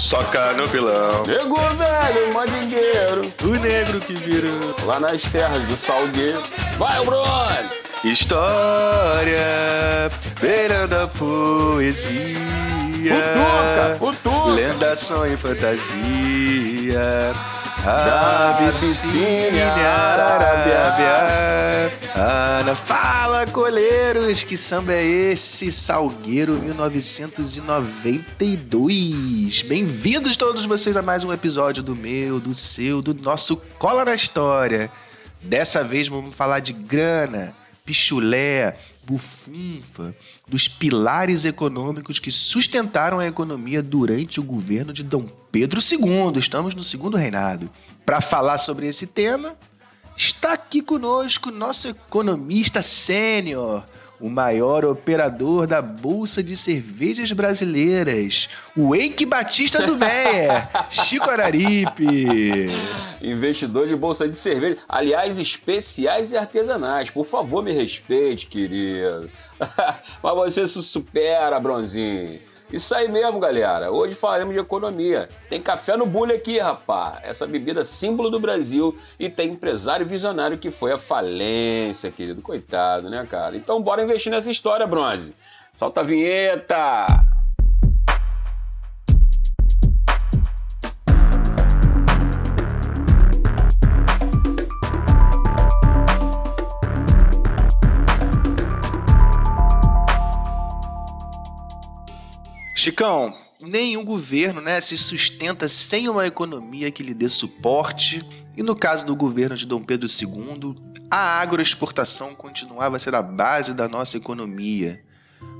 Soca no pilão. Nego velho, mandingueiro, O negro que virou. lá nas terras do Salgueiro. Vai, Bruno! História, beirando a poesia. Futuca! Lenda, sonho e fantasia. Da Abissínia, Arábia. Ana, fala, coleiros, que samba é esse? Salgueiro 1992. Bem-vindos todos vocês a mais um episódio do meu, do seu, do nosso Cola na História. Dessa vez vamos falar de grana, pichulé, bufunfa, dos pilares econômicos que sustentaram a economia durante o governo de Dom Pedro II. Estamos no segundo reinado. Para falar sobre esse tema, está aqui conosco nosso economista sênior, o maior operador da Bolsa de Cervejas Brasileiras, o Eike Batista do Meyer, Chico Araripe. Investidor de bolsa de cerveja. Aliás, especiais e artesanais. Por favor, me respeite, querido. Mas você se supera, Bronzinho. Isso aí mesmo, galera. Hoje falaremos de economia. Tem café no bule aqui, rapaz. Essa bebida símbolo do Brasil. E tem empresário visionário que foi à falência, querido. Coitado, né, cara? Então bora investir nessa história, Bronze. Solta a vinheta! Chicão, nenhum governo, se sustenta sem uma economia que lhe dê suporte. E no caso do governo de Dom Pedro II, a agroexportação continuava a ser a base da nossa economia.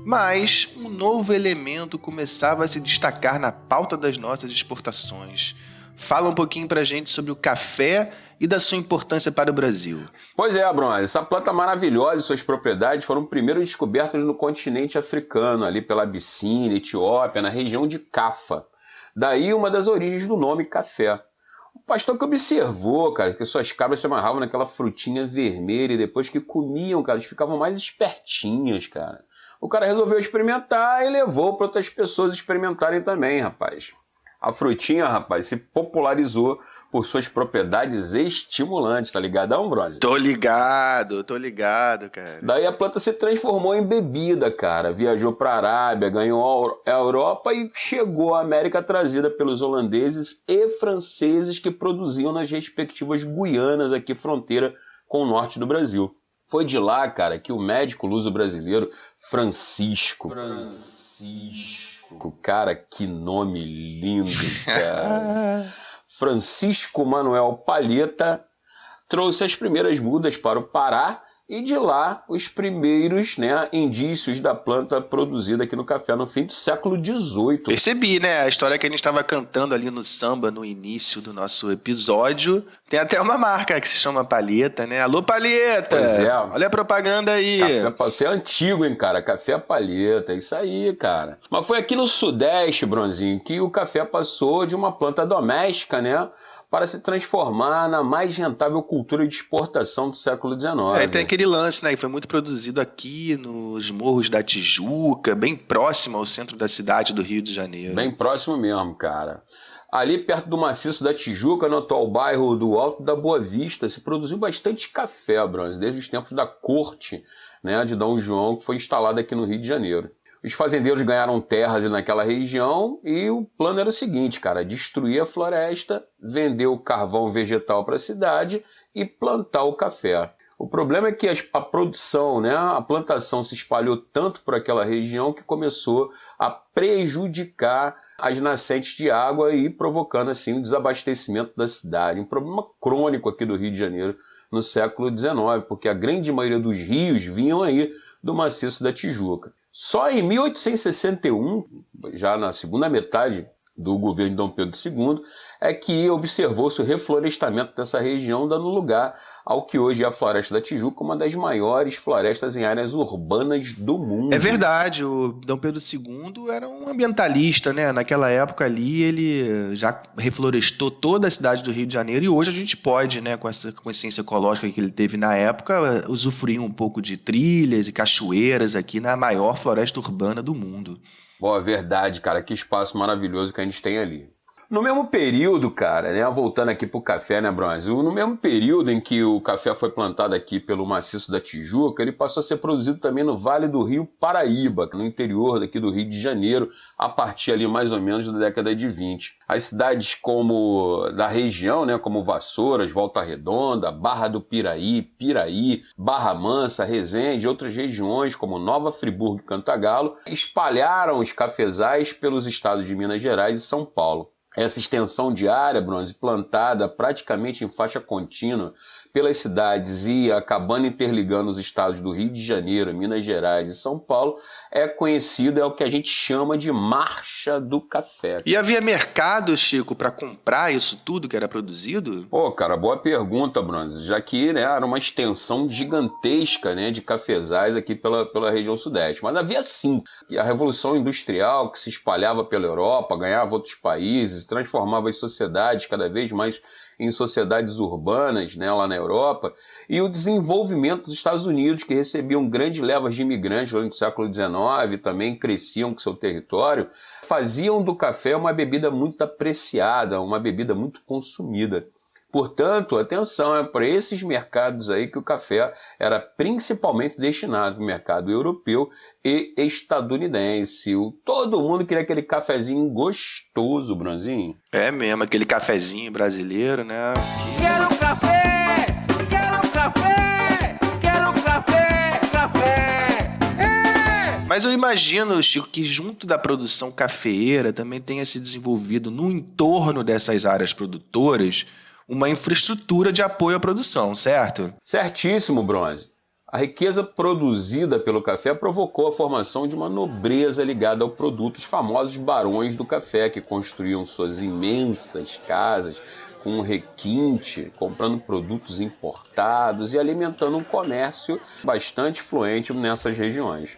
Mas um novo elemento começava a se destacar na pauta das nossas exportações. Fala um pouquinho pra gente sobre o café e da sua importância para o Brasil. Pois é, Bronze, essa planta maravilhosa e suas propriedades foram primeiro descobertas no continente africano, ali pela Abissínia, Etiópia, na região de Cafa. Daí uma das origens do nome café. O pastor que observou, cara, que suas cabras se amarravam naquela frutinha vermelha e depois que comiam, cara, eles ficavam mais espertinhas, cara. O cara resolveu experimentar e levou para outras pessoas experimentarem também, rapaz. A frutinha, rapaz, se popularizou por suas propriedades estimulantes, tá ligadão, Bronze? Tô ligado, cara. Daí a planta se transformou em bebida, cara. Viajou pra Arábia, ganhou a Europa e chegou à América trazida pelos holandeses e franceses que produziam nas respectivas Guianas, aqui fronteira com o norte do Brasil. Foi de lá, cara, que o médico luso-brasileiro Francisco, cara, que nome lindo, cara. Francisco Manuel Palheta trouxe as primeiras mudas para o Pará e de lá os primeiros indícios da planta produzida aqui no café no fim do século XVIII. Percebi, a história que a gente estava cantando ali no samba no início do nosso episódio. Tem até uma marca que se chama Palheta, Alô, Palheta! Pois é. Olha a propaganda aí. Você é antigo, hein, cara? Café Palheta, isso aí, cara. Mas foi aqui no Sudeste, Bronzinho, que o café passou de uma planta doméstica, para se transformar na mais rentável cultura de exportação do século XIX. Tem aquele lance, que foi muito produzido aqui nos Morros da Tijuca, bem próximo ao centro da cidade do Rio de Janeiro. Bem próximo mesmo, cara. Ali perto do maciço da Tijuca, no atual bairro do Alto da Boa Vista, se produziu bastante café, Bronze, desde os tempos da corte de Dom João, que foi instalada aqui no Rio de Janeiro. Os fazendeiros ganharam terras naquela região e o plano era o seguinte, cara, destruir a floresta, vender o carvão vegetal para a cidade e plantar o café. O problema é que a produção, a plantação se espalhou tanto por aquela região que começou a prejudicar as nascentes de água e provocando assim o desabastecimento da cidade. Um problema crônico aqui do Rio de Janeiro no século XIX, porque a grande maioria dos rios vinham aí do maciço da Tijuca. Só em 1861, já na segunda metade do governo de Dom Pedro II, é que observou-se o reflorestamento dessa região, dando lugar ao que hoje é a Floresta da Tijuca, uma das maiores florestas em áreas urbanas do mundo. É verdade, o Dom Pedro II era um ambientalista, Naquela época ali ele já reflorestou toda a cidade do Rio de Janeiro e hoje a gente pode, com essa consciência ecológica que ele teve na época, usufruir um pouco de trilhas e cachoeiras aqui na maior floresta urbana do mundo. Boa, verdade, cara, que espaço maravilhoso que a gente tem ali. No mesmo período, cara, né, voltando aqui pro café, né, Brasil? No mesmo período em que o café foi plantado aqui pelo maciço da Tijuca, ele passou a ser produzido também no Vale do Rio Paraíba, no interior daqui do Rio de Janeiro, a partir ali mais ou menos da década de 20. As cidades como da região, né, como Vassouras, Volta Redonda, Barra do Piraí, Piraí, Barra Mansa, Resende e outras regiões como Nova Friburgo e Cantagalo espalharam os cafezais pelos estados de Minas Gerais e São Paulo. Essa extensão de área, Bronze, plantada praticamente em faixa contínua pelas cidades e acabando interligando os estados do Rio de Janeiro, Minas Gerais e São Paulo, é conhecida, é o que a gente chama de Marcha do Café. E havia mercado, Chico, para comprar isso tudo que era produzido? Pô, cara, boa pergunta, Bronze, já que, né, era uma extensão gigantesca, né, de cafezais aqui pela região sudeste. Mas havia sim a Revolução Industrial que se espalhava pela Europa, ganhava outros países, transformava as sociedades cada vez mais em sociedades urbanas, né, lá na Europa, e o desenvolvimento dos Estados Unidos, que recebiam grandes levas de imigrantes durante o século XIX, também cresciam com seu território, faziam do café uma bebida muito apreciada, uma bebida muito consumida. Portanto, atenção, é para esses mercados aí que o café era principalmente destinado para o mercado europeu e estadunidense. Todo mundo queria aquele cafezinho gostoso, Bronzinho. É mesmo, aquele cafezinho brasileiro, né? Quero café! Quero café! Quero café! Café! É! Mas eu imagino, Chico, que junto da produção cafeeira também tenha se desenvolvido no entorno dessas áreas produtoras uma infraestrutura de apoio à produção, certo? Certíssimo, Bronze. A riqueza produzida pelo café provocou a formação de uma nobreza ligada ao produto, os famosos barões do café, que construíam suas imensas casas com um requinte, comprando produtos importados e alimentando um comércio bastante fluente nessas regiões.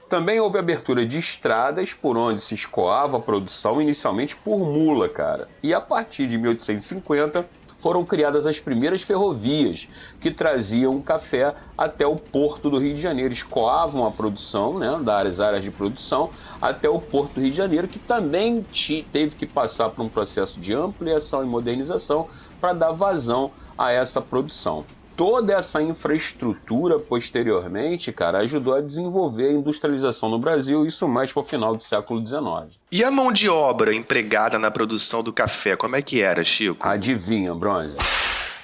Também houve abertura de estradas por onde se escoava a produção, inicialmente por mula, cara. E a partir de 1850, foram criadas as primeiras ferrovias que traziam café até o porto do Rio de Janeiro, escoavam a produção, né, das áreas de produção até o porto do Rio de Janeiro, que também teve que passar por um processo de ampliação e modernização para dar vazão a essa produção. Toda essa infraestrutura, posteriormente, cara, ajudou a desenvolver a industrialização no Brasil, isso mais para o final do século XIX. E a mão de obra empregada na produção do café, como é que era, Chico? Adivinha, Bronze?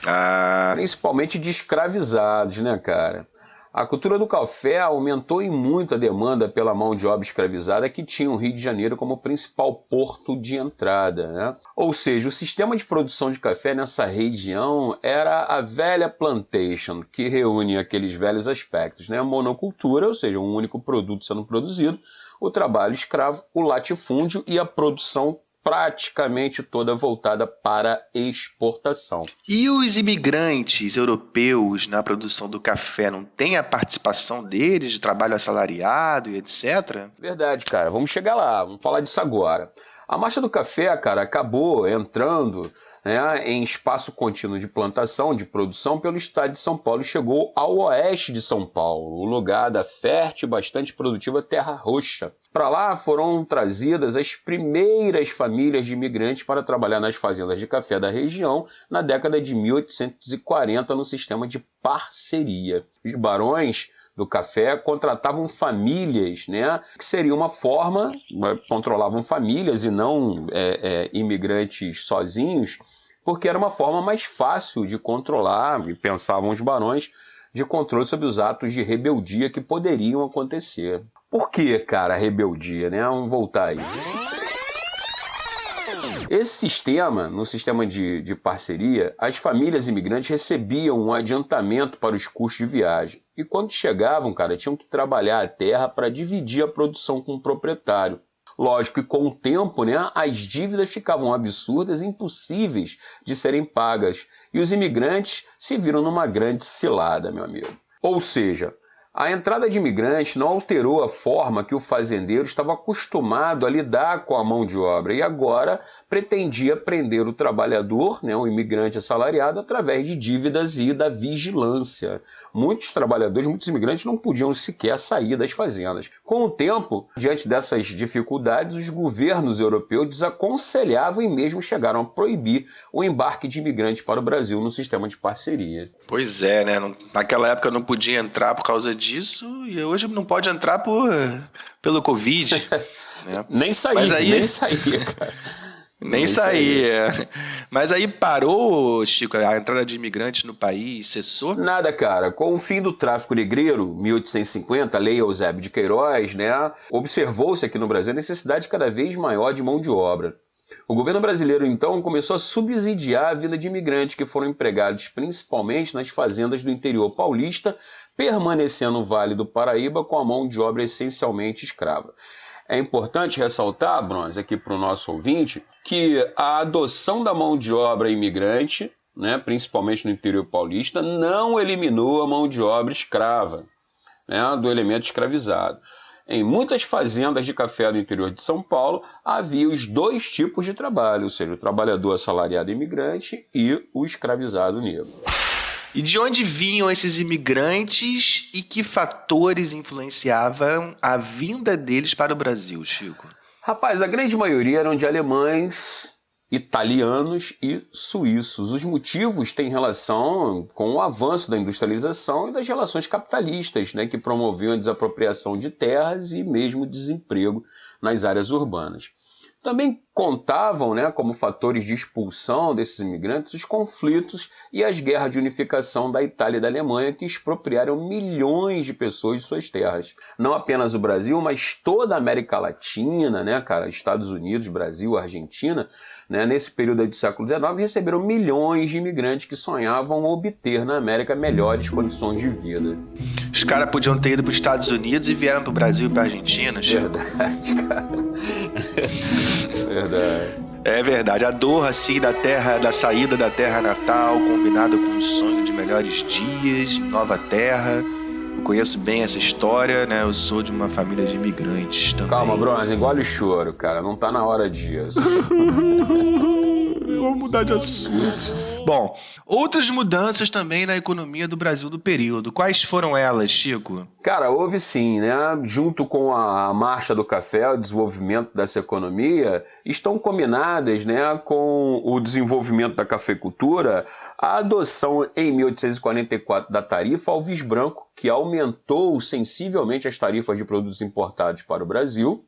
Ah, Principalmente de escravizados, né, cara? A cultura do café aumentou em muito a demanda pela mão de obra escravizada que tinha o Rio de Janeiro como principal porto de entrada, né? Ou seja, o sistema de produção de café nessa região era a velha plantation, que reúne aqueles velhos aspectos, né? A monocultura, ou seja, um único produto sendo produzido, o trabalho escravo, o latifúndio e a produção praticamente toda voltada para exportação. e os imigrantes europeus na produção do café, não tem a participação deles de trabalho assalariado e etc? Verdade, cara. Vamos chegar lá. Vamos falar disso agora. A Marcha do Café, cara, acabou entrando, né, em espaço contínuo de plantação, de produção pelo estado de São Paulo e chegou ao oeste de São Paulo, o lugar da fértil e bastante produtiva Terra Roxa. Para lá foram trazidas as primeiras famílias de imigrantes para trabalhar nas fazendas de café da região na década de 1840 no sistema de parceria. Os barões do café contratavam famílias, né, que seria uma forma, controlavam famílias e não imigrantes sozinhos, porque era uma forma mais fácil de controlar, e pensavam os barões, de controle sobre os atos de rebeldia que poderiam acontecer. Por que, cara, rebeldia, né? Vamos voltar aí. Esse sistema, no sistema de parceria, as famílias imigrantes recebiam um adiantamento para os custos de viagem. E quando chegavam, cara, tinham que trabalhar a terra para dividir a produção com o proprietário. Lógico que com o tempo, né, as dívidas ficavam absurdas e impossíveis de serem pagas. E os imigrantes se viram numa grande cilada, meu amigo. Ou seja, A entrada de imigrantes não alterou a forma que o fazendeiro estava acostumado a lidar com a mão de obra e agora pretendia prender o trabalhador, né, o imigrante assalariado, através de dívidas e da vigilância. Muitos trabalhadores, muitos imigrantes não podiam sequer sair das fazendas. Com o tempo, diante dessas dificuldades, os governos europeus desaconselhavam e mesmo chegaram a proibir o embarque de imigrantes para o Brasil no sistema de parceria. Pois é, né? Naquela época não podia entrar por causa disso e hoje não pode entrar pelo Covid. Né? Nem saía, cara. Nem saía. Mas aí parou, Chico, a entrada de imigrantes no país, cessou? Nada, cara. Com o fim do tráfico negreiro, 1850, a Lei Eusébio de Queiroz, né, observou-se aqui no Brasil a necessidade cada vez maior de mão de obra. O governo brasileiro, então, começou a subsidiar a vinda de imigrantes que foram empregados principalmente nas fazendas do interior paulista, permanecendo no Vale do Paraíba com a mão de obra essencialmente escrava. É importante ressaltar, Bronze, aqui para o nosso ouvinte, que a adoção da mão de obra imigrante, né, principalmente no interior paulista, não eliminou a mão de obra escrava, né, do elemento escravizado. Em muitas fazendas de café do interior de São Paulo, havia os dois tipos de trabalho, ou seja, o trabalhador assalariado imigrante e o escravizado negro. E de onde vinham esses imigrantes e que fatores influenciavam a vinda deles para o Brasil, Chico? Rapaz, a grande maioria eram de alemães, italianos e suíços. Os motivos têm relação com o avanço da industrialização e das relações capitalistas, né, que promoviam a desapropriação de terras e mesmo o desemprego nas áreas urbanas. Também contavam, né, como fatores de expulsão desses imigrantes os conflitos e as guerras de unificação da Itália e da Alemanha que expropriaram milhões de pessoas de suas terras. Não apenas o Brasil, mas toda a América Latina, né, cara, Estados Unidos, Brasil, Argentina, né, nesse período do século XIX, receberam milhões de imigrantes que sonhavam obter na América melhores condições de vida. Os caras podiam ter ido para os Estados Unidos e vieram para o Brasil e para a Argentina, Chico. Verdade, cara. Verdade. É verdade. A dor, assim, da saída da terra natal, combinada com o sonho de melhores dias, nova terra. Eu conheço bem essa história, né? Eu sou de uma família de imigrantes também. Calma, Bronze, engole o choro, cara. Não tá na hora disso. Vamos mudar de assunto. Bom, outras mudanças também na economia do Brasil do período. Quais foram elas, Chico? Cara, houve sim, né? Junto com a marcha do café, o desenvolvimento dessa economia, estão combinadas, né, com o desenvolvimento da cafeicultura, a adoção em 1844 da tarifa Alves Branco, que aumentou sensivelmente as tarifas de produtos importados para o Brasil.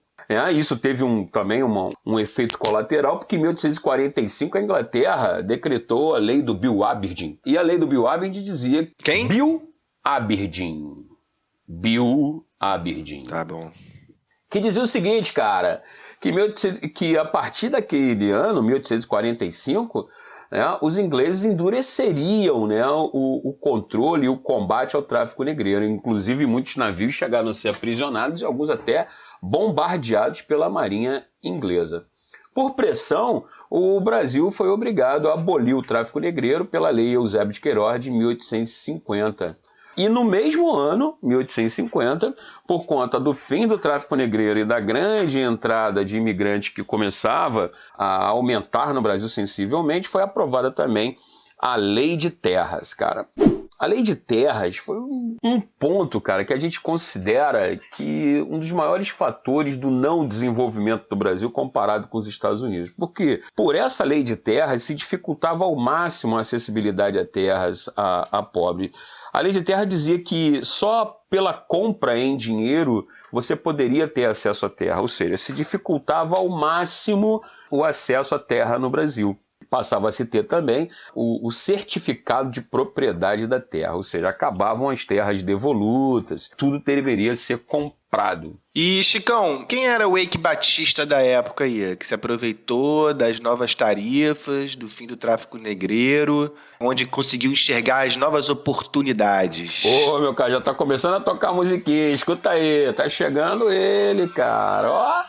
Isso teve também um efeito colateral, porque em 1845 a Inglaterra decretou a lei do Bill Aberdeen. E a lei do Bill Aberdeen dizia... Quem? Bill Aberdeen. Bill Aberdeen. Tá bom. Que dizia o seguinte, cara, que a partir daquele ano, 1845... né, os ingleses endureceriam, né, o controle e o combate ao tráfico negreiro. Inclusive, muitos navios chegaram a ser aprisionados e alguns até bombardeados pela marinha inglesa. Por pressão, o Brasil foi obrigado a abolir o tráfico negreiro pela Lei Eusébio de Queiroz de 1850. E no mesmo ano, 1850, por conta do fim do tráfico negreiro e da grande entrada de imigrantes que começava a aumentar no Brasil sensivelmente, foi aprovada também a Lei de Terras, cara. A Lei de Terras foi um ponto, cara, que a gente considera que um dos maiores fatores do não desenvolvimento do Brasil comparado com os Estados Unidos. Porque por essa Lei de Terras se dificultava ao máximo a acessibilidade a terras a pobre. A Lei de Terra dizia que só pela compra em dinheiro você poderia ter acesso à terra, ou seja, se dificultava ao máximo o acesso à terra no Brasil. Passava a se ter também o certificado de propriedade da terra, ou seja, acabavam as terras devolutas, tudo deveria ser comprado. E, Chicão, quem era o Eike Batista da época aí, que se aproveitou das novas tarifas, do fim do tráfico negreiro, onde conseguiu enxergar as novas oportunidades? Ô, meu cara, já tá começando a tocar musiquinha, escuta aí, tá chegando ele, cara, ó.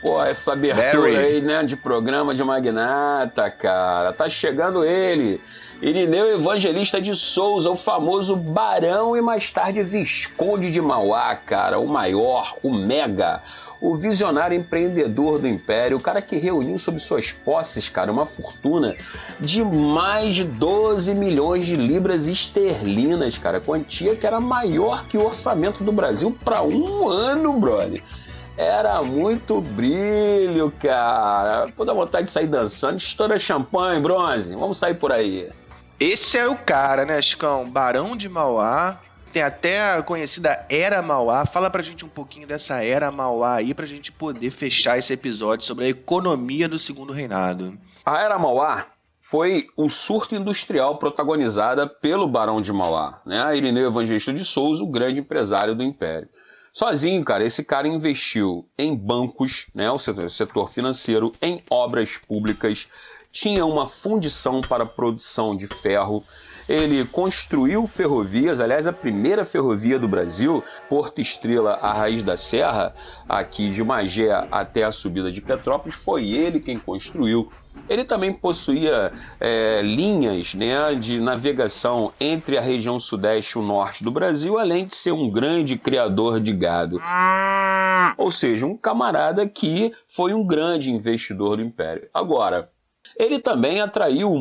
Pô, essa abertura aí, né, de programa de magnata, cara. Tá chegando ele. Irineu Evangelista de Souza, o famoso Barão e mais tarde Visconde de Mauá, cara, o maior, o mega, o visionário empreendedor do Império, o cara que reuniu sob suas posses, cara, uma fortuna de mais de 12 milhões de libras esterlinas, cara, quantia que era maior que o orçamento do Brasil para um ano, brother. Era muito brilho, cara. Pô, dá vontade de sair dançando. Estoura champanhe, Bronze. Vamos sair por aí. Esse é o cara, né, Chicão? Barão de Mauá. Tem até a conhecida Era Mauá. Fala pra gente um pouquinho dessa Era Mauá aí, pra gente poder fechar esse episódio sobre a economia do Segundo Reinado. A Era Mauá foi o surto industrial protagonizada pelo Barão de Mauá, né? Irineu Evangelista de Souza, o grande empresário do Império. Sozinho, cara, esse cara investiu em bancos, né, o setor financeiro, em obras públicas, tinha uma fundição para a produção de ferro, ele construiu ferrovias, aliás, a primeira ferrovia do Brasil, Porto Estrela, a Raiz da Serra, aqui de Magé até a subida de Petrópolis, foi ele quem construiu. Ele também possuía linhas, né, de navegação entre a região sudeste e o norte do Brasil, além de ser um grande criador de gado. Ou seja, um camarada que foi um grande investidor do Império. Agora, ele também atraiu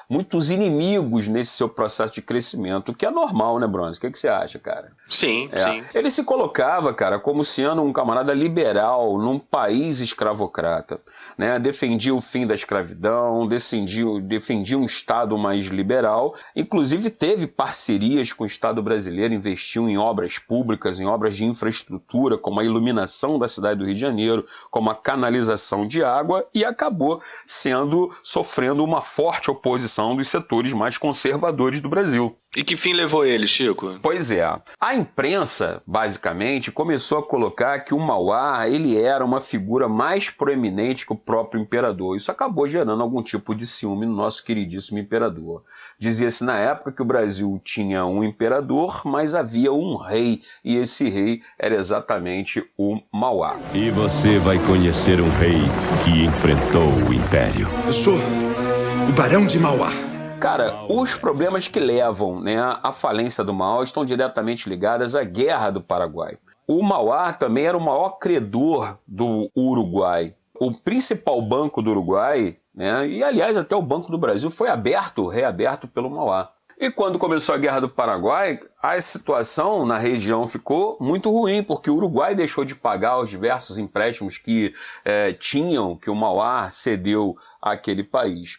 muitos inimigos nesse seu processo de crescimento, que é normal, né, Bronze? O que você acha, cara? Sim. Ele se colocava, cara, como sendo um camarada liberal num país escravocrata, né? Defendia o fim da escravidão, defendia um Estado mais liberal, inclusive teve parcerias com o Estado brasileiro, investiu em obras públicas, em obras de infraestrutura, como a iluminação da cidade do Rio de Janeiro, como a canalização de água, e acabou sofrendo uma forte oposição dos setores mais conservadores do Brasil. E que fim levou ele, Chico? Pois é. A imprensa, basicamente, começou a colocar que o Mauá ele era uma figura mais proeminente que o próprio imperador. Isso acabou gerando algum tipo de ciúme no nosso queridíssimo imperador. Dizia-se na época que o Brasil tinha um imperador, mas havia um rei, e esse rei era exatamente o Mauá. E você vai conhecer um rei que enfrentou o Império. Eu sou o Barão de Mauá. Cara, os problemas que levam, né, à falência do Mauá estão diretamente ligados à Guerra do Paraguai. O Mauá também era o maior credor do Uruguai. O principal banco do Uruguai, né, e aliás até o Banco do Brasil, foi reaberto pelo Mauá. E quando começou a Guerra do Paraguai, a situação na região ficou muito ruim, porque o Uruguai deixou de pagar os diversos empréstimos que o Mauá cedeu àquele país.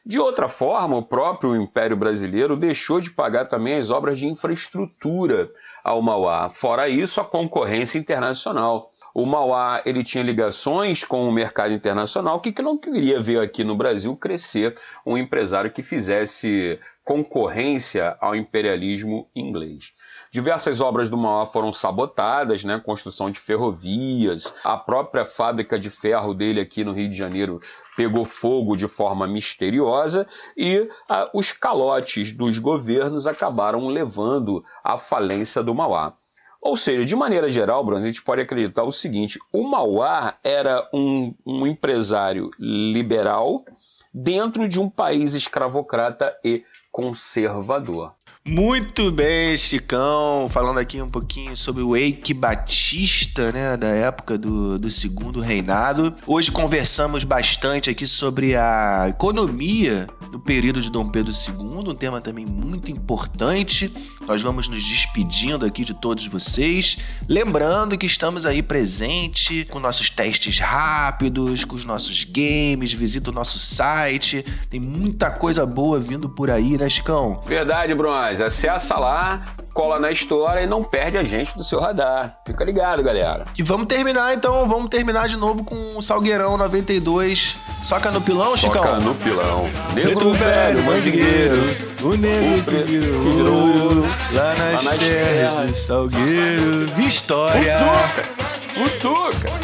De outra forma, o próprio Império Brasileiro deixou de pagar também as obras de infraestrutura ao Mauá. Fora isso, a concorrência internacional. O Mauá ele tinha ligações com o mercado internacional que não queria ver aqui no Brasil crescer um empresário que fizesse concorrência ao imperialismo inglês. Diversas obras do Mauá foram sabotadas, né? Construção de ferrovias, a própria fábrica de ferro dele aqui no Rio de Janeiro pegou fogo de forma misteriosa e os calotes dos governos acabaram levando à falência do Mauá. Ou seja, de maneira geral, Bruno, a gente pode acreditar o seguinte: o Mauá era um empresário liberal dentro de um país escravocrata e conservador. Muito bem, Chicão, falando aqui um pouquinho sobre o Eike Batista, né, da época do Segundo Reinado. Hoje conversamos bastante aqui sobre a economia do período de Dom Pedro II, um tema também muito importante. Nós vamos nos despedindo aqui de todos vocês, lembrando que estamos aí presente com nossos testes rápidos, com os nossos games, visita o nosso site, tem muita coisa boa vindo por aí, né, Chicão? Verdade, Bronze. Acessa lá, cola na história e não perde a gente do seu radar. Fica ligado, galera. E vamos terminar de novo com o Salgueirão 92. Soca no pilão, Chicão? Soca no pilão. Negro velho, mandingueiro, o negro que virou lá nas terras do Salgueiro. História. Futuca.